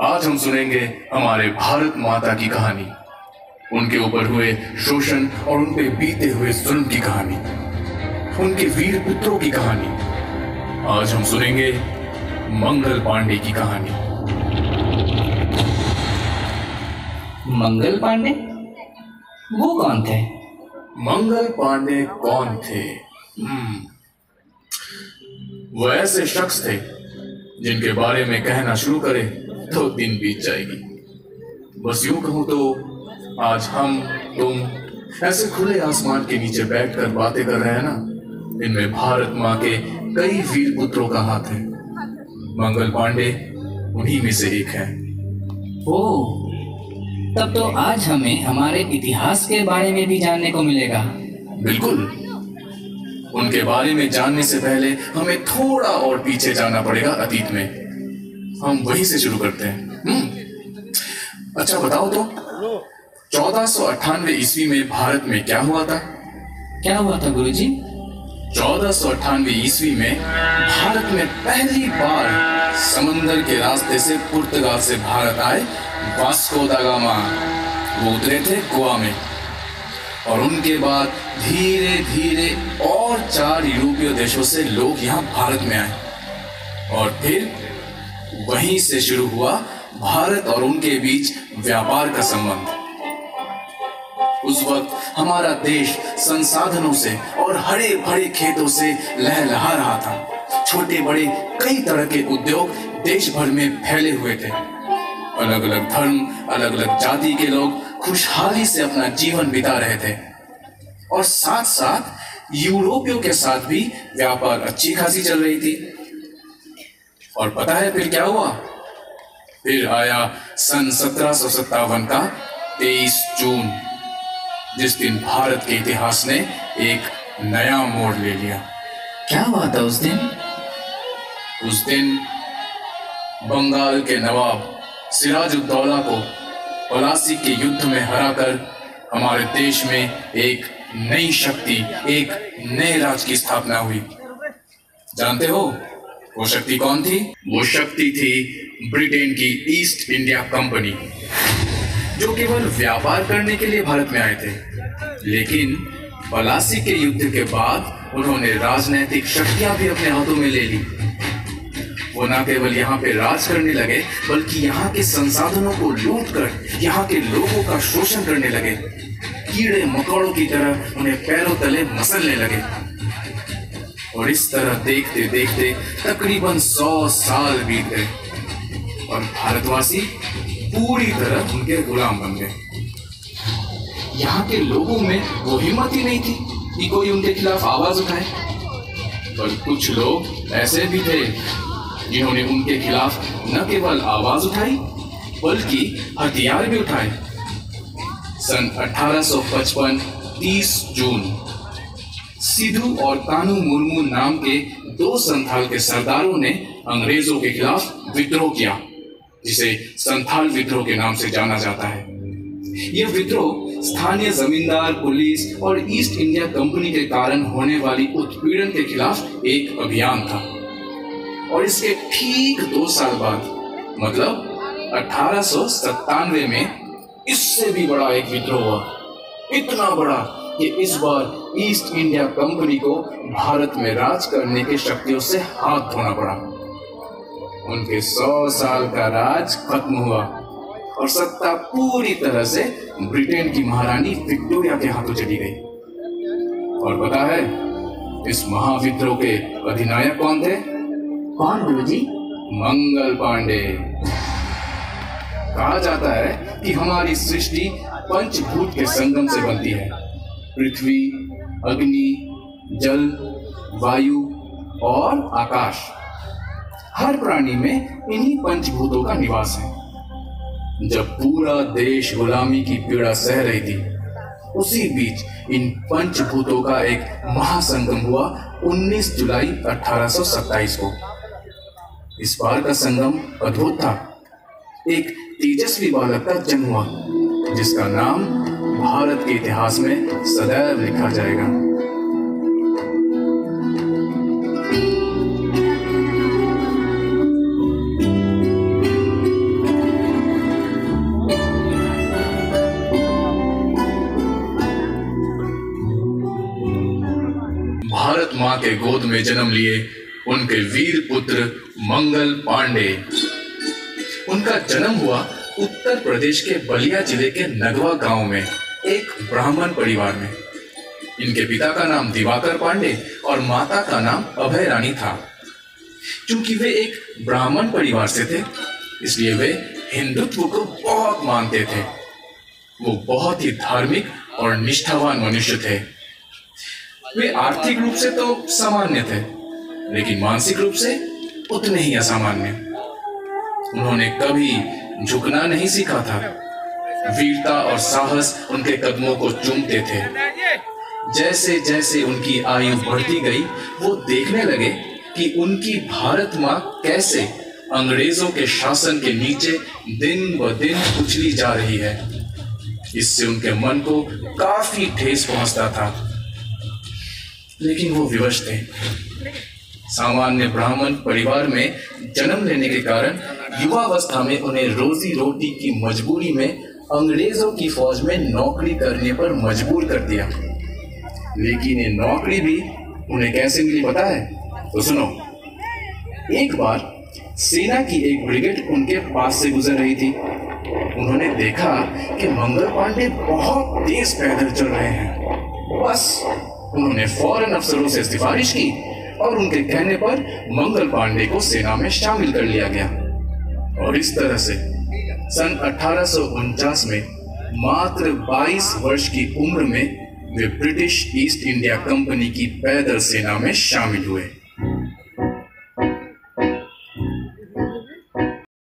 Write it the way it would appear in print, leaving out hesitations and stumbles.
आज हम सुनेंगे हमारे भारत माता की कहानी, उनके ऊपर हुए शोषण और उन पे बीते हुए जुल्म की कहानी, उनके वीर पुत्रों की कहानी। आज हम सुनेंगे मंगल पांडे की कहानी। मंगल पांडे? वो कौन थे? मंगल पांडे कौन थे? वो ऐसे शख्स थे जिनके बारे में कहना शुरू करें तो दिन बीत जाएगी। बस यूं कहूं तो आज हम तुम ऐसे खुले आसमान के नीचे बैठकर बातें कर रहे हैं ना, इनमें भारत माँ के कई वीर पुत्रों का हाथ है। मंगल पांडे उन्हीं में से एक है। ओह, तब तो आज हमें हमारे इतिहास के बारे में भी जानने को मिलेगा। बिल्कुल। उनके बारे में जानने से पहले हमें थोड़ा और पीछे जाना पड़ेगा अतीत में। हम वहीं से शुरू करते हैं। अच्छा बताओ तो 1498 ईस्वी में भारत में क्या हुआ था? क्या हुआ था गुरुजी? 1498 ईस्वी में भारत में पहली बार समंदर के रास्ते से पुर्तगाल से भारत आए वास्को दा गामा। वो उतरे थे गोवा में और उनके बाद धीरे धीरे और 4 यूरोपीय देशों से लोग यहाँ भारत में आए और फिर वहीं से शुरू हुआ भारत और उनके बीच व्यापार का संबंध। उस वक्त हमारा देश संसाधनों से और हरे भरे खेतों से लहलहा रहा था। छोटे बड़े कई तरह के उद्योग देश भर में फैले हुए थे। अलग अलग धर्म, अलग अलग जाति के लोग खुशहाली से अपना जीवन बिता रहे थे और साथ साथ यूरोपियों के साथ भी व्यापार अच्छी खासी चल रही थी। और पता है फिर क्या हुआ? फिर आया सन 1757 का 23 जून, जिस दिन भारत के इतिहास ने एक नया मोड़ ले लिया। क्या हुआ था उस दिन? उस दिन बंगाल के नवाब सिराजुद्दौला को पलासी के युद्ध में हराकर हमारे देश में एक नई शक्ति, एक नए राज की स्थापना हुई। जानते हो वो शक्ति कौन थी? वो शक्ति थी ब्रिटेन की ईस्ट इंडिया कंपनी, जो केवल व्यापार करने के लिए भारत में आए थे। लेकिन पलासी के युद्ध के बाद उन्होंने राजनैतिक शक्तियां भी अपने हाथों में ले ली। वो न केवल यहाँ पे राज करने लगे, बल्कि यहाँ के संसाधनों को लूटकर यहाँ के लोगों का शोषण करने लगे। कीड़े मकोड़ों की तरह उन्हें पैरों तले मसलने लगे। और इस तरह देखते देखते तकरीबन 100 साल बीत गए और भारतवासी पूरी तरह उनके गुलाम बन गए। यहाँ के लोगों में वो हिम्मत ही नहीं थी कि कोई उनके खिलाफ आवाज उठाए। पर कुछ लोग ऐसे भी थे जिन्होंने उनके खिलाफ न केवल आवाज उठाई बल्कि हथियार भी उठाए। सन 1855 30 जून सिद्धू और कानू मुर्मू नाम के 2 संथाल के सरदारों ने अंग्रेजों के खिलाफ विद्रोह किया, जिसे संथाल विद्रोह के नाम से जाना जाता है। यह विद्रोह स्थानीय जमींदार, पुलिस और ईस्ट इंडिया कंपनी के कारण होने वाली उत्पीड़न के खिलाफ एक अभियान था। और इसके ठीक 2 साल बाद, मतलब 1897 में इससे भी बड़ा एक विद्रोह हुआ। इतना बड़ा कि इस बार ईस्ट इंडिया कंपनी को भारत में राज करने की शक्तियों से हाथ धोना पड़ा। उनके 100 साल का राज खत्म हुआ और सत्ता पूरी तरह से ब्रिटेन की महारानी विक्टोरिया के हाथों चली गई। और पता है इस महाविद्रोह के अधिनायक कौन थे? कौन गुरुजी? मंगल पांडे। कहा जाता है कि हमारी सृष्टि पंचभूत के संगम से बनती है। पृथ्वी, अग्नि, जल, वायु और आकाश। हर प्राणी में इन्हीं पंचभूतों का निवास है। जब पूरा देश गुलामी की पीड़ा सह रही थी, उसी बीच इन पंचभूतों का एक महासंगम हुआ 19 जुलाई 1827 को। इस बार का संगम अद्भुत था। एक तेजस्वी बालक का जन्म हुआ, जिसका नाम भारत के इतिहास में सदैव लिखा जाएगा। माँ के गोद में जन्म लिए उनके वीर पुत्र मंगल पांडे। उनका जन्म हुआ उत्तर प्रदेश के बलिया जिले के नगवा गांव में एक ब्राह्मण परिवार में। इनके पिता का नाम दिवाकर पांडे और माता का नाम अभय रानी था। क्योंकि वे एक ब्राह्मण परिवार से थे, इसलिए वे हिंदुत्व को बहुत मानते थे। वो बहुत ही धार्मिक और निष्ठावान मनुष्य थे। वे आर्थिक रूप से तो सामान्य थे, लेकिन मानसिक रूप से उतने ही असामान्य। उन्होंने कभी झुकना नहीं सीखा था। वीरता और साहस उनके कदमों को चूमते थे। जैसे जैसे उनकी आयु बढ़ती गई, वो देखने लगे कि उनकी भारत माँ कैसे अंग्रेजों के शासन के नीचे दिन ब दिन कुचली जा रही है। इससे उनके मन को काफी ठेस पहुंचता था, लेकिन वो विवश थे। सामान्य ब्राह्मण परिवार में जन्म लेने के कारण युवावस्था में उन्हें रोजी रोटी की मजबूरी में अंग्रेजों की फौज में नौकरी करने पर मजबूर कर दिया। लेकिन ये नौकरी भी उन्हें कैसे मिली पता है? तो सुनो। एक बार सेना की एक ब्रिगेड उनके पास से गुजर रही थी। उन्होंने देखा कि मंगल पांडे बहुत तेज पैदल चल रहे हैं। बस उन्होंने फौरन अफसरों से सिफारिश की और उनके कहने पर मंगल पांडे को सेना में शामिल कर लिया गया। और इस तरह से सन 1849 में मात्र 22 वर्ष की उम्र में वे ब्रिटिश ईस्ट इंडिया कंपनी की पैदल सेना में शामिल हुए।